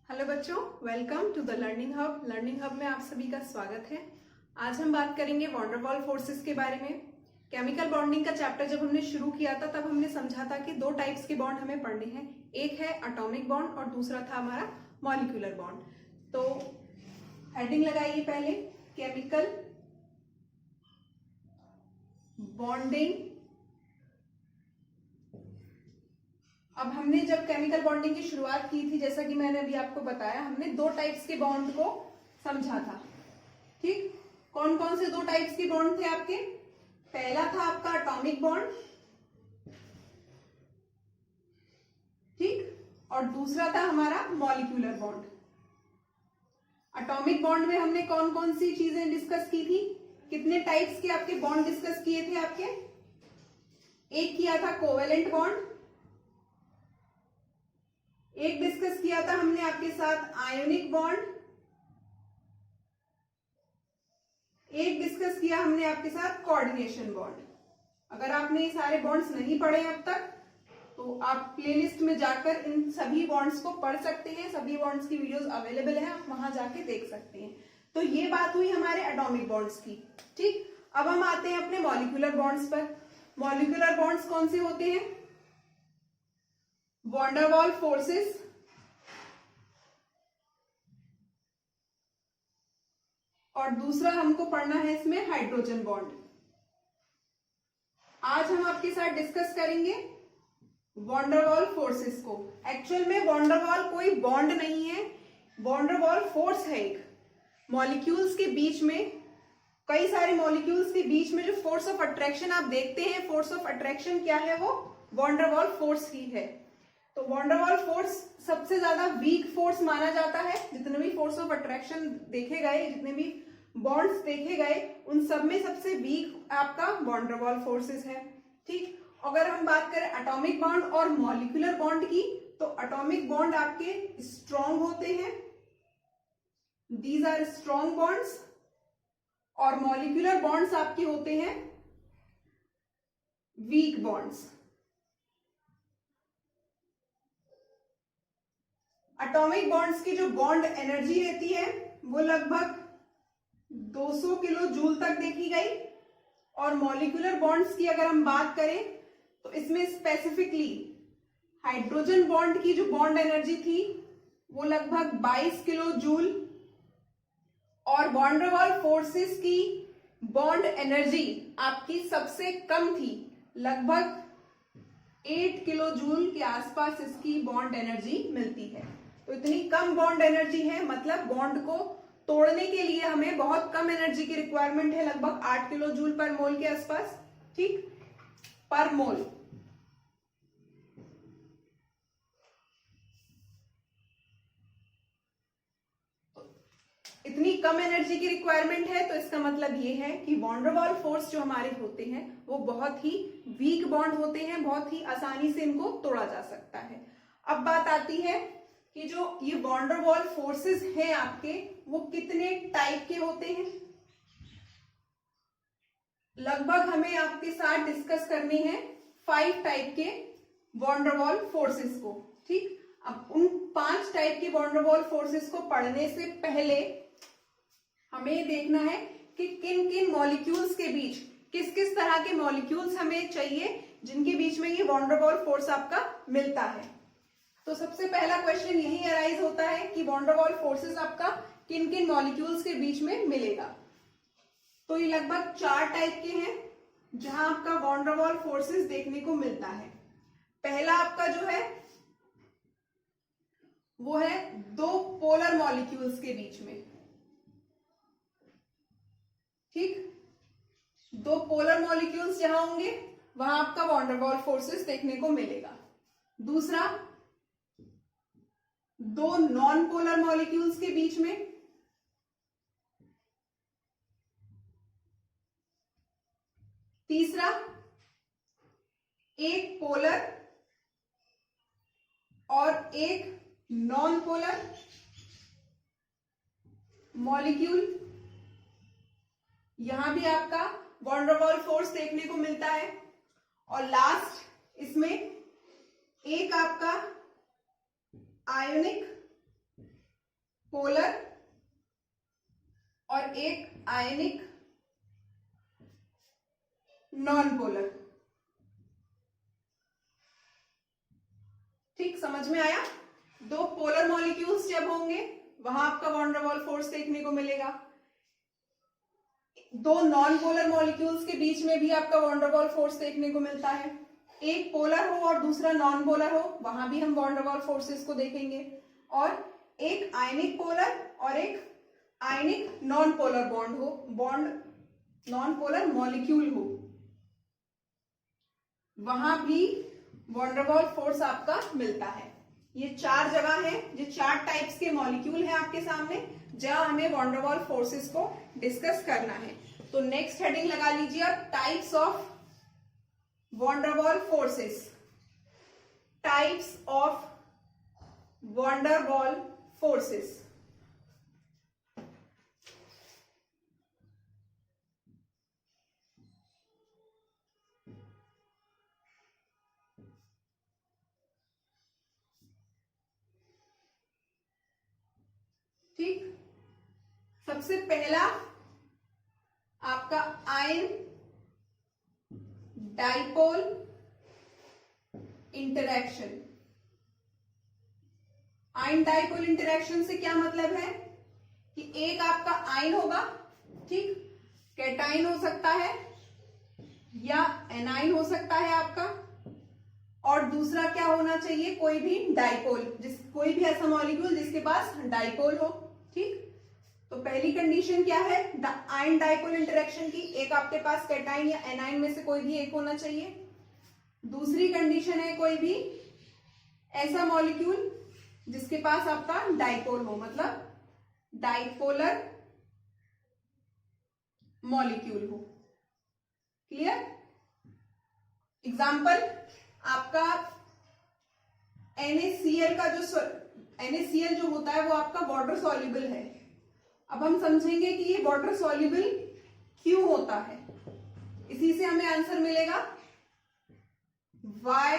Hello बच्चों, welcome to the learning hub. Learning hub में आप सभी का स्वागत है। आज हम बात करेंगे वॉन डेर वाल फोर्सेस के बारे में। केमिकल बॉन्डिंग का चैप्टर जब हमने शुरू किया था तब हमने समझा था कि दो टाइप्स के बॉन्ड हमें पढ़ने हैं, एक है एटॉमिक बॉन्ड और दूसरा था हमारा मॉलिक्यूलर बॉन्ड। तो हेडिंग लगाइए पहले, केमिकल बॉन्डिंग। अब हमने जब केमिकल बॉन्डिंग की शुरुआत की थी, जैसा कि मैंने अभी आपको बताया, हमने दो टाइप्स के बॉन्ड को समझा था। ठीक, कौन कौन से दो टाइप्स के बॉन्ड थे आपके? पहला था आपका एटॉमिक बॉन्ड, ठीक, और दूसरा था हमारा मॉलिक्यूलर बॉन्ड। एटॉमिक बॉन्ड में हमने कौन कौन सी चीजें डिस्कस की थी? कितने टाइप्स के आपके बॉन्ड डिस्कस किए थे आपके? एक किया था कोवेलेंट बॉन्ड, एक डिस्कस किया था हमने आपके साथ आयोनिक बॉन्ड, एक डिस्कस किया हमने आपके साथ कोऑर्डिनेशन बॉन्ड। अगर आपने ये सारे बॉन्ड्स नहीं पढ़े अब तक तो आप प्लेलिस्ट में जाकर इन सभी बॉन्ड्स को पढ़ सकते हैं। सभी बॉन्ड्स की वीडियोस अवेलेबल है, आप वहां जाके देख सकते हैं। तो ये बात हुई हमारे एटॉमिक बॉन्ड्स की। ठीक, अब हम आते हैं अपने मॉलिक्यूलर बॉन्ड्स पर। मॉलिक्यूलर बॉन्ड्स कौन से होते हैं? वॉन डेर वाल फोर्सेस और दूसरा हमको पढ़ना है इसमें हाइड्रोजन बॉन्ड। आज हम आपके साथ डिस्कस करेंगे वॉन डेर वाल फोर्सेस को। एक्चुअल में वॉन डेर वाल कोई बॉन्ड नहीं है, वॉन डेर वाल फोर्स है। एक मॉलिक्यूल्स के बीच में, कई सारे मॉलिक्यूल्स के बीच में जो फोर्स ऑफ अट्रैक्शन आप देखते हैं, फोर्स ऑफ अट्रैक्शन क्या है? वो वॉन डेर वाल फोर्स ही है। तो वॉन डेर वाल फोर्स सबसे ज्यादा वीक फोर्स माना जाता है। जितने भी फोर्स ऑफ अट्रैक्शन देखे गए, जितने भी बॉन्ड्स देखे गए, उन सब में सबसे वीक आपका वॉन डेर वाल फोर्सेस है। ठीक, अगर हम बात करें एटॉमिक बॉन्ड और मॉलिक्यूलर बॉन्ड की, तो एटॉमिक बॉन्ड आपके स्ट्रॉन्ग होते हैं, दीज आर स्ट्रॉन्ग बॉन्ड्स, और मॉलिक्यूलर बॉन्ड्स आपके होते हैं वीक बॉन्ड्स। एटॉमिक बॉन्ड्स की जो बॉन्ड एनर्जी रहती है वो लगभग 200 किलो जूल तक देखी गई, और मॉलिक्यूलर बॉन्ड्स की अगर हम बात करें तो इसमें स्पेसिफिकली हाइड्रोजन बॉन्ड की जो बॉन्ड एनर्जी थी वो लगभग 22 किलो जूल, और वॉन डेर वाल फोर्सेस की बॉन्ड एनर्जी आपकी सबसे कम थी, लगभग 8 किलो जूल के आसपास इसकी बॉन्ड एनर्जी मिलती है। तो इतनी कम बॉन्ड एनर्जी है, मतलब बॉन्ड को तोड़ने के लिए हमें बहुत कम एनर्जी की रिक्वायरमेंट है, लगभग 8 किलो जूल पर मोल के आसपास। ठीक, पर मोल। इतनी कम एनर्जी की रिक्वायरमेंट है, तो इसका मतलब ये है कि वॉन डेर वाल फोर्स जो हमारे होते हैं वो बहुत ही वीक बॉन्ड होते हैं, बहुत ही आसानी से इनको तोड़ा जा सकता है। अब बात आती है कि जो ये वॉन डेर वाल फोर्सेस हैं आपके, वो कितने टाइप के होते हैं। लगभग हमें आपके साथ डिस्कस करने हैं 5 टाइप के वॉन डेर वाल फोर्सेस को। ठीक, अब उन 5 टाइप के वॉन डेर वाल फोर्सेस को पढ़ने से पहले हमें देखना है कि किन किन मॉलिक्यूल्स के बीच, किस किस तरह के मॉलिक्यूल्स हमें चाहिए जिनके बीच में ये वॉन डेर वाल फोर्स आपका मिलता है। तो सबसे पहला क्वेश्चन यही अराइज होता है कि वॉन डेर वाल फोर्सेस आपका किन किन मॉलिक्यूल्स के बीच में मिलेगा। तो ये लगभग 4 टाइप के हैं जहां आपका वॉन डेर वाल फोर्सेस देखने को मिलता है। पहला आपका जो है वो है 2 पोलर मॉलिक्यूल्स के बीच में। ठीक, 2 पोलर मॉलिक्यूल्स जहां होंगे वहां आपका वॉन डेर वाल फोर्सेस देखने को मिलेगा। दूसरा, 2 नॉन पोलर मॉलिक्यूल्स के बीच में। तीसरा, एक पोलर और एक नॉन पोलर मॉलिक्यूल, यहां भी आपका वॉन डेर वाल फोर्स देखने को मिलता है। और लास्ट इसमें एक आपका आयोनिक पोलर और एक आयनिक नॉन पोलर। ठीक, समझ में आया? दो पोलर मॉलिक्यूल्स जब होंगे वहां आपका वॉन डेर वाल फोर्स देखने को मिलेगा। दो नॉन पोलर मॉलिक्यूल्स के बीच में भी आपका वॉन डेर वाल फोर्स देखने को मिलता है। एक पोलर हो और दूसरा नॉन पोलर हो, वहां भी हम वॉन डेर वाल फोर्सेस को देखेंगे। और एक आयनिक पोलर और एक आयनिक नॉन पोलर बॉन्ड हो, बॉन्ड नॉन पोलर मॉलिक्यूल हो, वहां भी वॉन डेर वाल फोर्स आपका मिलता है। ये चार जगह है, ये चार टाइप्स के मॉलिक्यूल हैं आपके सामने जहां हमें वॉन डेर वाल फोर्सेस को डिस्कस करना है। तो नेक्स्ट हेडिंग लगा लीजिए आप, types of van der Waals forces. Types of van der Waals forces. ठीक, सबसे पहला आपका ion dipole interaction. Ion dipole interaction से क्या मतलब है कि एक आपका आयन होगा, ठीक, कैटाइन हो सकता है या एनाइन हो सकता है आपका, और दूसरा क्या होना चाहिए, कोई भी डाइपोल, कोई भी ऐसा मॉलिक्यूल जिसके पास डाइपोल हो। ठीक, तो पहली कंडीशन क्या है आयन डाइपोल इंटरेक्शन की, एक आपके पास कैटाइन या एनाइन में से कोई भी एक होना चाहिए। दूसरी कंडीशन है कोई भी ऐसा मॉलिक्यूल जिसके पास आपका डाइपोल हो, मतलब डाइपोलर मॉलिक्यूल हो। क्लियर? एग्जाम्पल आपका NaCl का जो NaCl जो होता है वो आपका वाटर सॉल्युबल है। अब हम समझेंगे कि ये वाटर सॉल्युबल क्यों होता है, इसी से हमें आंसर मिलेगा why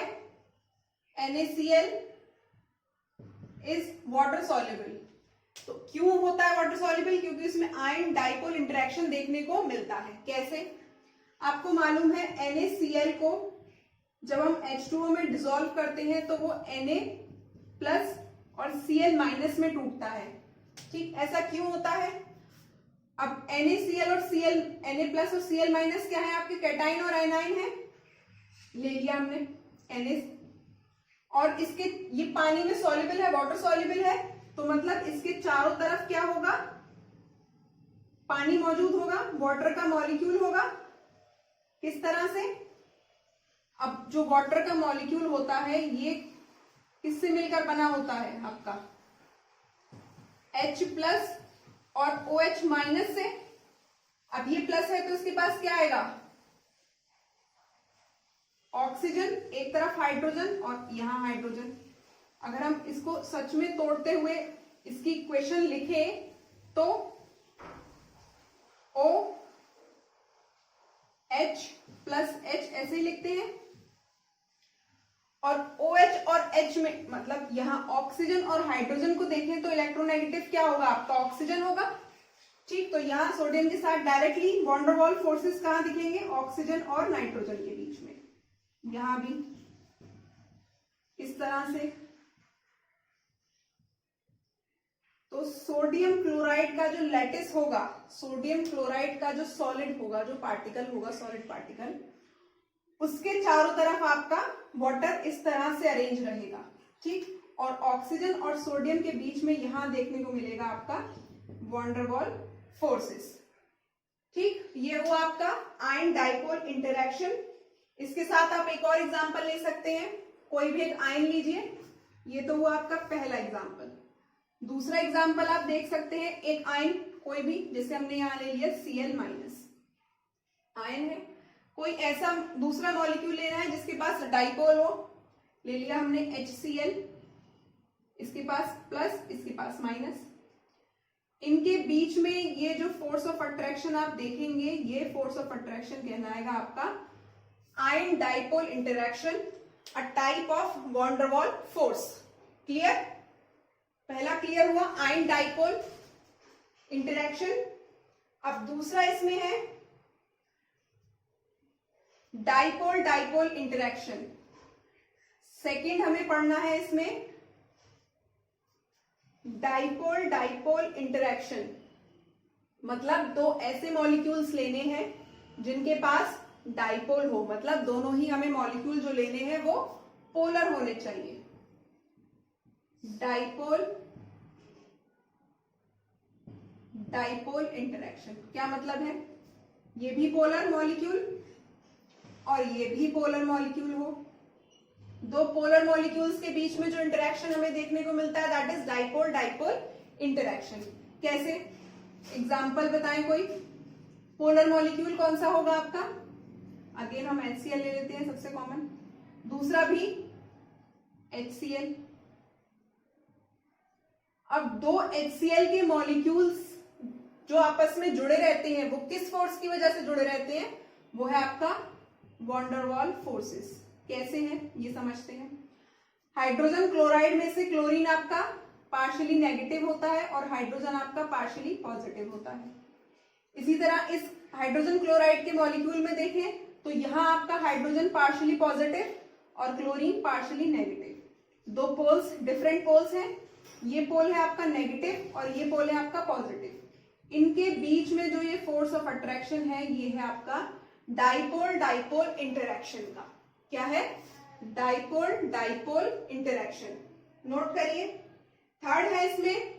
NaCl is water soluble. तो क्यों होता है वाटर सॉल्युबल, क्योंकि इसमें आयन डाइपोल इंटरेक्शन देखने को मिलता है। कैसे? आपको मालूम है NaCl को जब हम H2O में डिसॉल्व करते हैं तो वो Na+ और Cl- में टूटता है। ठीक, ऐसा क्यों होता है? अब NaCl और Na+ और Cl- क्या है आपके, कैटाइन और एनाइन है, ले लिया हमने Na, और इसके ये पानी में सॉल्युबल है, वाटर सॉल्युबल है, तो मतलब इसके चारों तरफ क्या होगा, पानी मौजूद होगा, वाटर का मॉलिक्यूल होगा। किस तरह से? अब जो वाटर का मॉलिक्यूल होता है ये किससे मिलकर बना होता है आपका, H+ और OH- से। अब ये प्लस है तो इसके पास क्या आएगा, ऑक्सीजन, एक तरफ हाइड्रोजन और यहां हाइड्रोजन। अगर हम इसको सच में तोड़ते हुए इसकी इक्वेशन लिखे तो OH + H ऐसे ही लिखते हैं, और OH और H में मतलब यहां ऑक्सीजन और हाइड्रोजन को देखें तो इलेक्ट्रोनेगेटिव क्या होगा आपका, ऑक्सीजन होगा। ठीक, तो यहां सोडियम के साथ directly van der Waals forces कहां दिखेंगे, ऑक्सीजन और नाइट्रोजन के बीच में। यहां भी इस तरह से। तो सोडियम क्लोराइड का जो लैटिस होगा, सोडियम क्लोराइड का जो सॉलिड होगा, जो पार्टिकल होगा, सॉलिड पार्टिकल, उसके चारों तरफ आपका वाटर इस तरह से अरेंज रहेगा। ठीक, और ऑक्सीजन और सोडियम के बीच में यहां देखने को मिलेगा आपका वॉन डेर वाल फोर्सेस। ठीक, ये हुआ आपका आयन डाइपोल इंटरैक्शन। इसके साथ आप एक और एग्जांपल ले सकते हैं, कोई भी एक आयन लीजिए, ये तो हुआ आपका पहला एग्जांपल। दूसरा एग्जांपल आप देख सकते हैं, एक आयन कोई भी, जैसे हमने यहां ले लिया Cl- आयन है, कोई ऐसा दूसरा मॉलिक्यूल लेना है जिसके पास डाइपोल हो, ले लिया हमने HCl, इसके पास प्लस, इसके पास माइनस। इनके बीच में ये जो फोर्स ऑफ अट्रैक्शन आप देखेंगे, ये फोर्स ऑफ अट्रैक्शन कहलाएगा आपका ion dipole interaction, a type of van der Waals force. Clear? पहला क्लियर हुआ, आयन डाइपोल इंटरेक्शन। अब दूसरा इसमें है डाइपोल डाइपोल इंटरेक्शन। सेकंड हमें पढ़ना है इसमें डाइपोल डाइपोल इंटरेक्शन, मतलब दो ऐसे मॉलिक्यूल्स लेने हैं जिनके पास डाइपोल हो, मतलब दोनों ही हमें मॉलिक्यूल जो लेने हैं वो पोलर होने चाहिए। डाइपोल डाइपोल इंटरेक्शन क्या मतलब है, ये भी पोलर मॉलिक्यूल और ये भी पोलर मॉलिक्यूल हो, दो पोलर मॉलिक्यूल्स के बीच में जो इंटरेक्शन हमें देखने को मिलता है that is dipole dipole interaction. कैसे, एग्जाम्पल बताएं कोई। पोलर मॉलिक्यूल कौन सा होगा आपका, अगेन हम HCl ले लेते हैं सबसे कॉमन, दूसरा भी HCl। अब दो HCl के मॉलिक्यूल्स जो आपस में जुड़े रहते हैं वो किस फोर्स की वजह से जुड़े रहते हैं, वो है आपका वॉन डर वाल फोर्सेस। कैसे हैं ये समझते हैं। हाइड्रोजन क्लोराइड में से क्लोरीन आपका पार्शियली नेगेटिव होता है और हाइड्रोजन आपका पार्शियली पॉजिटिव होता है। इसी तरह इस हाइड्रोजन क्लोराइड के मॉलिक्यूल में देखें तो यहां आपका हाइड्रोजन पार्शियली पॉजिटिव और क्लोरीन पार्शियली नेगेटिव। दो पोल्स, डिफरेंट पोल्स हैं, ये पोल है आपका नेगेटिव और ये पोल है आपका पॉजिटिव। इनके बीच में जो ये फोर्स ऑफ अट्रैक्शन है ये है आपका डाइपोल डाइपोल इंटरेक्शन का। क्या है, डाइपोल डाइपोल इंटरेक्शन, नोट करिए। थर्ड है इसमें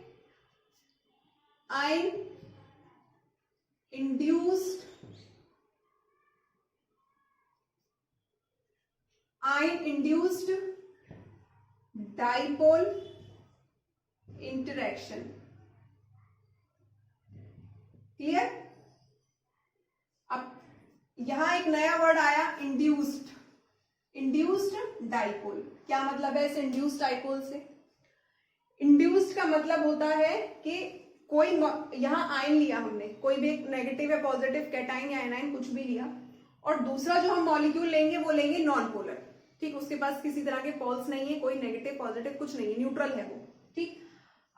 ion induced dipole interaction. Clear. अब यहां एक नया वर्ड आया इंड्यूस्ड डाइपोल। क्या मतलब है इस इंड्यूस्ड डाइपोल से, इंड्यूस्ड का मतलब होता है कि कोई यहां आयन लिया हमने, कोई भी एक नेगेटिव या पॉजिटिव कैटाइन या एनाइन कुछ भी लिया, और दूसरा जो हम मॉलिक्यूल लेंगे वो लेंगे नॉन पोलर, ठीक, उसके पास किसी तरह के पोल्स नहीं है, कोई नेगेटिव पॉजिटिव कुछ नहीं है, न्यूट्रल है वो, ठीक।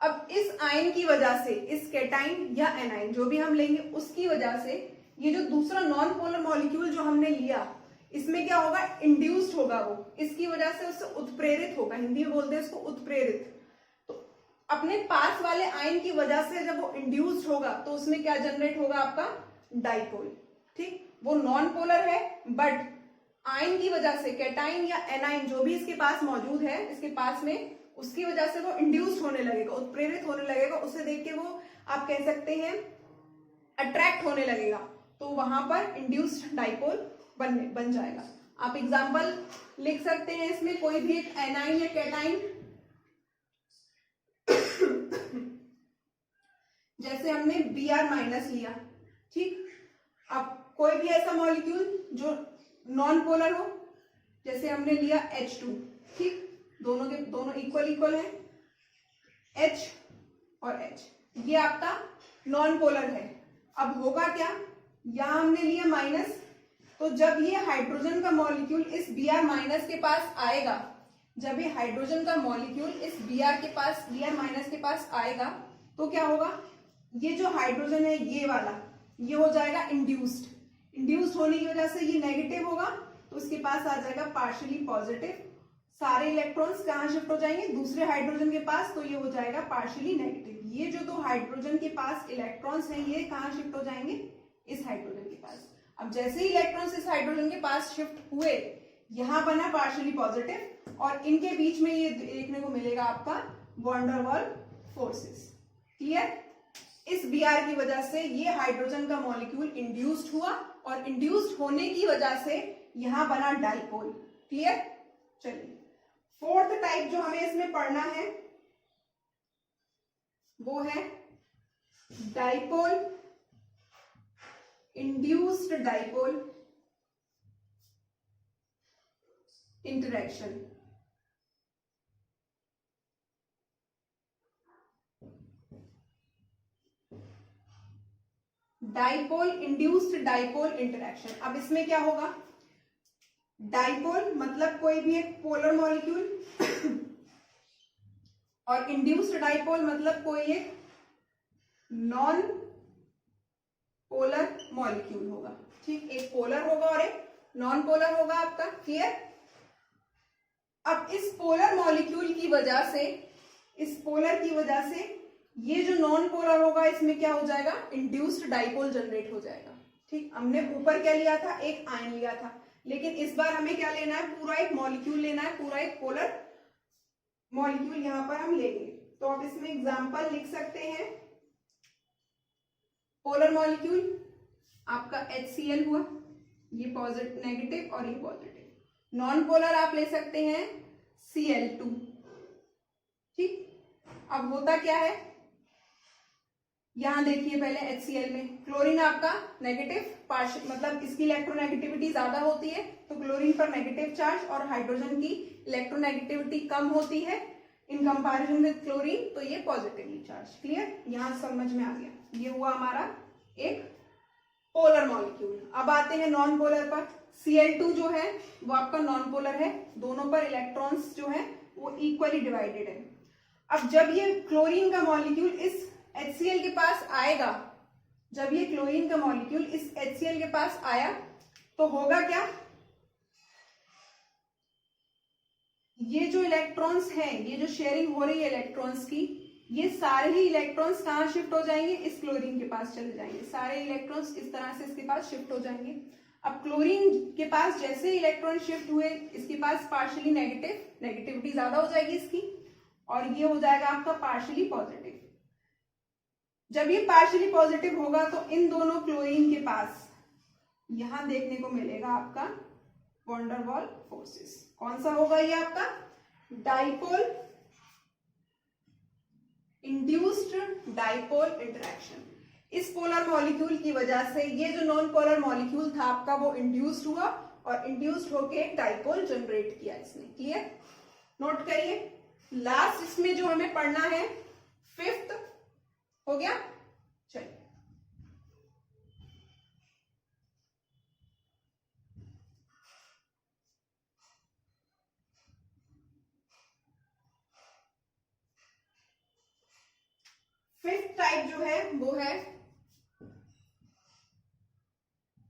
अब इस आयन की वजह से, इस कैटाइन या एनाइन जो भी हम लेंगे उसकी वजह से ये जो दूसरा नॉन पोलर मॉलिक्यूल जो हमने लिया इसमें क्या होगा, इंड्यूस्ड होगा, वो इसकी वजह से उससे उत्प्रेरित होगा, हिंदी में बोलते हैं इसको उत्प्रेरित। तो अपने पास वाले आयन की वजह से जब वो इंड्यूस्ड होगा तो उसमें क्या जनरेट होगा आपका डाइपोल, ठीक। वो नॉन पोलर है बट आयन की वजह से कैटाइन या एनाइन जो भी इसके पास मौजूद है इसके पास में, उसकी वजह से वो इंड्यूस्ड होने लगेगा, उत्प्रेरित होने लगेगा, उसे देख के वो आप कह सकते हैं अट्रैक्ट होने लगेगा, तो वहां पर इंड्यूस्ड डाइपोल बन जाएगा। आप एग्जांपल लिख सकते हैं इसमें, कोई भी एक एनाइन या कैटाइन, जैसे हमने Br- लिया, ठीक। अब कोई भी ऐसा मॉलिक्यूल जो नॉन पोलर हो, जैसे हमने लिया H2, ठीक, दोनों इक्वल है, H और H, ये आपका नॉन पोलर है। अब होगा क्या, यहां हमने लिया माइनस, तो जब ये हाइड्रोजन का मॉलिक्यूल इस Br- के पास आएगा, जब ये हाइड्रोजन का मॉलिक्यूल इस Br- के पास आएगा तो क्या होगा, ये जो हाइड्रोजन है ये वाला, ये हो जाएगा इंड्यूस्ड होने की वजह से ये नेगेटिव होगा, तो उसके पास आ जाएगा पार्शियली पॉजिटिव, सारे इलेक्ट्रॉन्स कहां शिफ्ट हो जाएंगे, दूसरे हाइड्रोजन के पास, तो ये हो जाएगा पार्शियली नेगेटिव। ये जो दो हाइड्रोजन के पास इलेक्ट्रॉन्स हैं ये कहां शिफ्ट हो जाएंगे, इस हाइड्रोजन के पास। अब जैसे ही इलेक्ट्रॉन्स इस हाइड्रोजन के पास शिफ्ट हुए, यहां बना पार्शियली पॉजिटिव और इनके बीच में ये देखने को मिलेगा आपका वॉन डर वाल फोर्सेस। क्लियर। इस Br की वजह से ये हाइड्रोजन का मॉलिक्यूल इंड्यूस्ड हुआ और इंड्यूस्ड होने की वजह से यहां बना डाइपोल। क्लियर। चलिए फोर्थ टाइप जो हमें इसमें पढ़ना है वो है dipole induced dipole interaction. Dipole induced dipole interaction. अब इसमें क्या होगा, डाइपोल मतलब कोई भी एक पोलर मॉलिक्यूल और इंड्यूस्ड डाइपोल मतलब कोई एक नॉन पोलर मॉलिक्यूल होगा। ठीक, एक पोलर होगा और एक नॉन पोलर होगा आपका। क्लियर? अब इस पोलर मॉलिक्यूल की वजह से, इस पोलर की वजह से ये जो नॉन पोलर होगा इसमें क्या हो जाएगा, इंड्यूस्ड डाइपोल जनरेट हो जाएगा। ठीक, हमने ऊपर क्या लिया था, एक आयन लिया था, लेकिन इस बार हमें क्या लेना है, पूरा एक मॉलिक्यूल लेना है, पूरा एक पोलर मॉलिक्यूल यहां पर हम लेंगे। तो आप इसमें एग्जांपल लिख सकते हैं। पोलर मॉलिक्यूल आपका HCl हुआ, ये पॉजिटिव नेगेटिव और ये पॉजिटिव। नॉन पोलर आप ले सकते हैं Cl2। ठीक, अब होता क्या है, यहां देखिए पहले HCl में क्लोरीन आपका नेगेटिव पार्शियल, मतलब इसकी इलेक्ट्रोनेगेटिविटी ज्यादा होती है, तो क्लोरीन पर नेगेटिव चार्ज और हाइड्रोजन की इलेक्ट्रोनेगेटिविटी कम होती है इन कंपैरिजन विद क्लोरीन, तो ये पॉजिटिवली चार्ज। क्लियर? यहां समझ में आ गया। ये हुआ हमारा एक पोलर मॉलिक्यूल। अब आते हैं नॉन पोलर पर। Cl2 जो है वो आपका नॉन पोलर है, दोनों पर इलेक्ट्रॉन्स जो है वो इक्वली डिवाइडेड है। अब जब ये क्लोरीन का मॉलिक्यूल इस HCl के पास आएगा, जब ये क्लोरीन का मॉलिक्यूल इस HCl के पास आया तो होगा क्या, ये जो इलेक्ट्रॉन्स हैं, ये जो शेयरिंग हो रही है इलेक्ट्रॉन्स की, ये सारे ही इलेक्ट्रॉन्स कहां शिफ्ट हो जाएंगे, इस क्लोरीन के पास चले जाएंगे। सारे इलेक्ट्रॉन्स इस तरह से इसके पास शिफ्ट हो जाएंगे। अब क्लोरीन के पास जैसे ही इलेक्ट्रॉन शिफ्ट हुए, इसके पास पार्शियली नेगेटिव, नेगेटिविटी ज्यादा हो जाएगी इसकी, और ये हो जाएगा आपका पार्शियली पॉजिटिव। जब ये पार्शियली पॉजिटिव होगा तो इन दोनों क्लोरीन के पास यहां देखने को मिलेगा आपका वॉन डेर वाल फोर्सेस। कौन सा होगा ये आपका, डाइपोल, इंड्यूस्ड डाइपोल इंटरेक्शन। इस पोलर मॉलिक्यूल की वजह से ये जो नॉन पोलर मॉलिक्यूल था आपका वो इंड्यूस्ड हुआ, और इंड्यूस्ड होके एक डाइपोल जनरेट किया इसने। क्लियर? नोट करिए। लास्ट इसमें जो हमें पढ़ना है, फिफ्थ हो गया। चलिए, फिफ्थ टाइप जो है वो है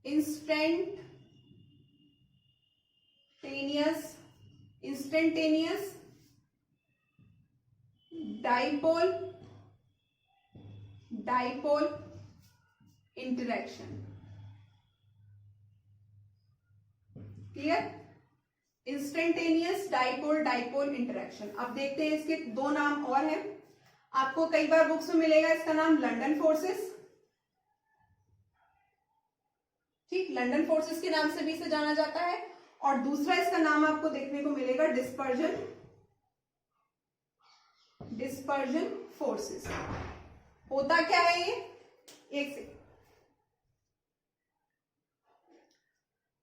instantaneous dipole interaction. Clear? Instantaneous dipole interaction. अब देखते हैं इसके दो नाम और हैं। आपको कई बार बुक्स में मिलेगा इसका नाम लंदन फोर्सेस। ठीक, लंदन फोर्सेस के नाम से भी इसे जाना जाता है। और दूसरा इसका नाम आपको देखने को मिलेगा डिस्पर्जन फोर्सेस। होता क्या है ये, एक से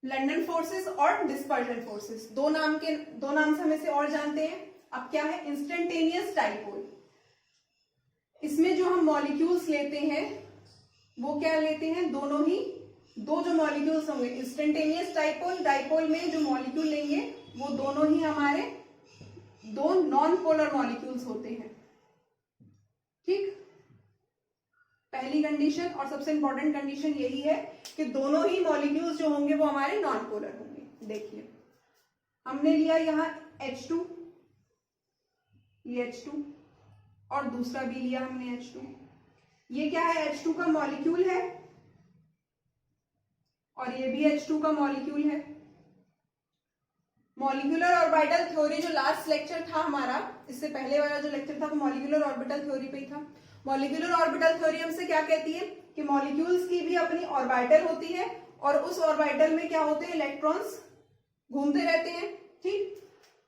लंदन फोर्सेस और डिस्पर्जन फोर्सेस, दो नाम से हम इसे और जानते हैं। अब क्या है, इंस्टेंटेनियस डाइपोल। इसमें जो हम मॉलिक्यूल्स लेते हैं वो क्या लेते हैं, दोनों ही दो जो मॉलिक्यूल्स होंगे इंस्टेंटेनियस डाइपोल में जो मॉलिक्यूल लेंगे वो दोनों ही हमारे दो नॉन पोलर मॉलिक्यूल्स होते हैं। ठीक, पहली कंडीशन और सबसे इंपॉर्टेंट कंडीशन यही है कि दोनों ही मॉलिक्यूल्स जो होंगे वो हमारे नॉन पोलर होंगे। देखिए, हमने लिया यहां H2, ये H2, और दूसरा भी लिया हमने H2। ये क्या है, H2 का मॉलिक्यूल है, और ये भी H2 का मॉलिक्यूल है। मॉलिक्यूलर ऑर्बिटल थ्योरी जो लास्ट लेक्चर था हमारा, इससे पहले वाला जो लेक्चर था वो मॉलिक्यूलर ऑर्बिटल थ्योरी पे ही था। मॉलिक्यूलर ऑर्बिटल थ्योरी हमसे क्या कहती है कि मॉलिक्यूल्स की भी अपनी ऑर्बिटल होती है, और उस ऑर्बिटल में क्या होते हैं, इलेक्ट्रॉन्स घूमते रहते हैं। ठीक,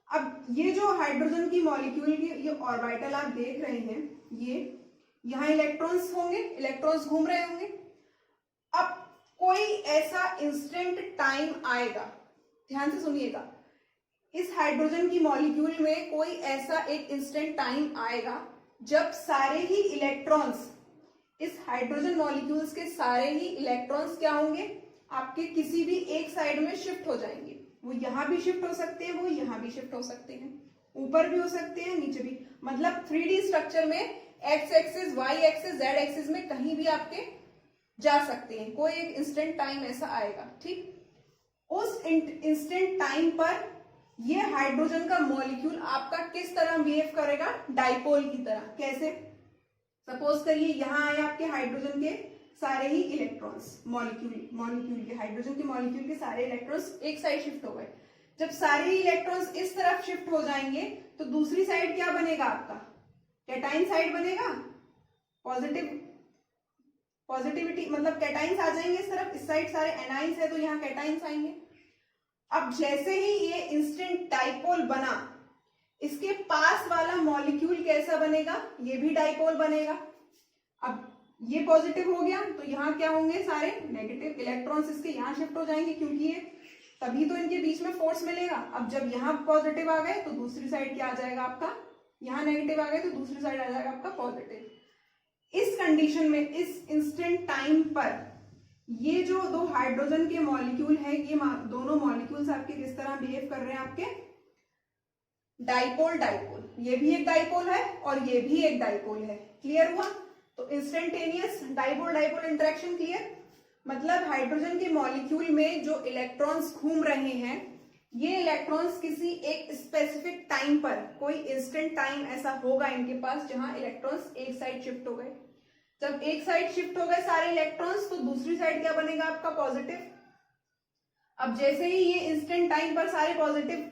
अब ये जो हाइड्रोजन की मॉलिक्यूल की ये ऑर्बिटल आप देख रहे हैं, ये यहां इलेक्ट्रॉन्स होंगे, इलेक्ट्रॉन्स घूम रहे होंगे। अब कोई ऐसा इंस्टेंट टाइम आएगा, ध्यान से सुनिएगा, इस हाइड्रोजन की मॉलिक्यूल में कोई ऐसा एक इंस्टेंट टाइम आएगा जब सारे ही इलेक्ट्रॉन्स, इस हाइड्रोजन मॉलिक्यूल्स के सारे ही इलेक्ट्रॉन्स क्या होंगे, आपके किसी भी एक साइड में शिफ्ट हो जाएंगे। वो यहां भी शिफ्ट हो सकते हैं, वो यहां भी शिफ्ट हो सकते हैं, ऊपर भी हो सकते हैं, नीचे भी। मतलब 3D स्ट्रक्चर में X axis, Y axis, Z axis में कहीं भी आपके जा सकते हैं, कोई एक इंस्टेंट टाइम ऐसा आएगा, ठीक। उस इंस्टेंट टाइम पर ये हाइड्रोजन का मॉलिक्यूल आपका किस तरह बिहेव करेगा, डाइपोल की तरह। कैसे? सपोज करिए यहां आए आपके हाइड्रोजन के सारे ही इलेक्ट्रॉन्स, मॉलिक्यूल के हाइड्रोजन के मॉलिक्यूल के सारे इलेक्ट्रॉन्स एक साइड शिफ्ट हो गए। जब सारे इलेक्ट्रॉन्स इस तरफ शिफ्ट हो जाएंगे तो दूसरी साइड क्या बनेगा आपका, कैटाइन साइड बनेगा। पॉजिटिविटी मतलब कैटाइंस आ जाएंगे इस तरफ, इस साइड सारे एनाइंस है तो यहाँ कैटाइंस आएंगे। अब जैसे ही ये इंस्टेंट डाइपोल बना, इसके पास वाला मॉलिक्यूल कैसा बनेगा, ये भी डाइपोल बनेगा। अब ये पॉजिटिव हो गया तो यहाँ क्या होंगे, सारे नेगेटिव इलेक्ट्रॉन्स इसके यहाँ शिफ्ट हो जाएंगे, क्योंकि ये तभी तो इनके बीच में फोर्स मिलेगा। अब जब यहाँ पॉजिटिव आ गए तो दूसरी साइड क्या आ जाएगा आपका, यहाँ नेगेटिव आ गए तो दूसरी साइड आ जाएगा आपका पॉजिटिव। इस कंडीशन में, इस इंस्टेंट टाइम पर ये जो दो हाइड्रोजन के मॉलिक्यूल है, ये दोनों मॉलिक्यूल्स आपके किस तरह बिहेव कर रहे हैं, आपके डाइपोल डाइपोल। ये भी एक डाइपोल है और ये भी एक डाइपोल है। क्लियर हुआ? तो instantaneous dipole dipole interaction clear. मतलब हाइड्रोजन के मॉलिक्यूल में जो इलेक्ट्रॉन्स घूम रहे हैं, ये इलेक्ट्रॉन्स किसी एक स्पेसिफिक टाइम पर, कोई इंस्टेंट टाइम ऐसा होगा इनके पास जहां इलेक्ट्रॉन्स एक साइड शिफ्ट हो गए। जब एक साइड शिफ्ट हो गए सारे इलेक्ट्रॉन्स तो दूसरी साइड क्या बनेगा आपका, पॉजिटिव। अब जैसे ही ये इंस्टेंट टाइम पर सारे पॉजिटिव,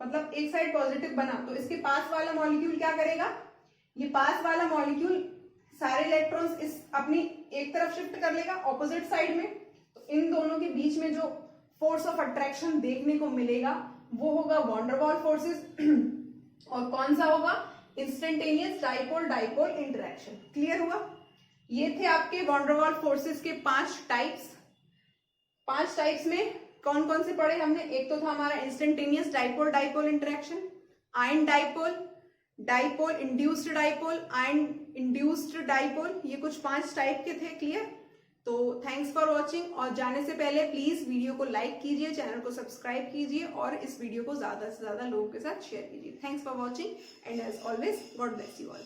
मतलब एक साइड पॉजिटिव बना, तो इसके पास वाला मॉलिक्यूल क्या करेगा, ये पास वाला मॉलिक्यूल सारे इलेक्ट्रॉन्स इस अपनी एक तरफ शिफ्ट कर लेगा ऑपोजिट साइड में। तो इन दोनों के बीच में जो फोर्स ऑफ अट्रैक्शन देखने को मिलेगा वो होगा वॉन डर वाल फोर्सेस। और कौन सा होगा, instantaneous dipole dipole interaction. Clear हुआ? ये थे आपके वॉन डर वाल फोर्सेस के 5 टाइप्स। 5 टाइप्स में कौन कौन से पढ़े हमने? एक तो था हमारा instantaneous dipole dipole interaction, ion dipole, dipole induced dipole, ion induced dipole, ये कुछ 5 टाइप के थे। क्लियर? तो थैंक्स फॉर वॉचिंग। और जाने से पहले प्लीज वीडियो को लाइक कीजिए, चैनल को सब्सक्राइब कीजिए और इस वीडियो को ज्यादा से ज्यादा लोगों के साथ शेयर कीजिए। Thanks for watching and as always God bless you all.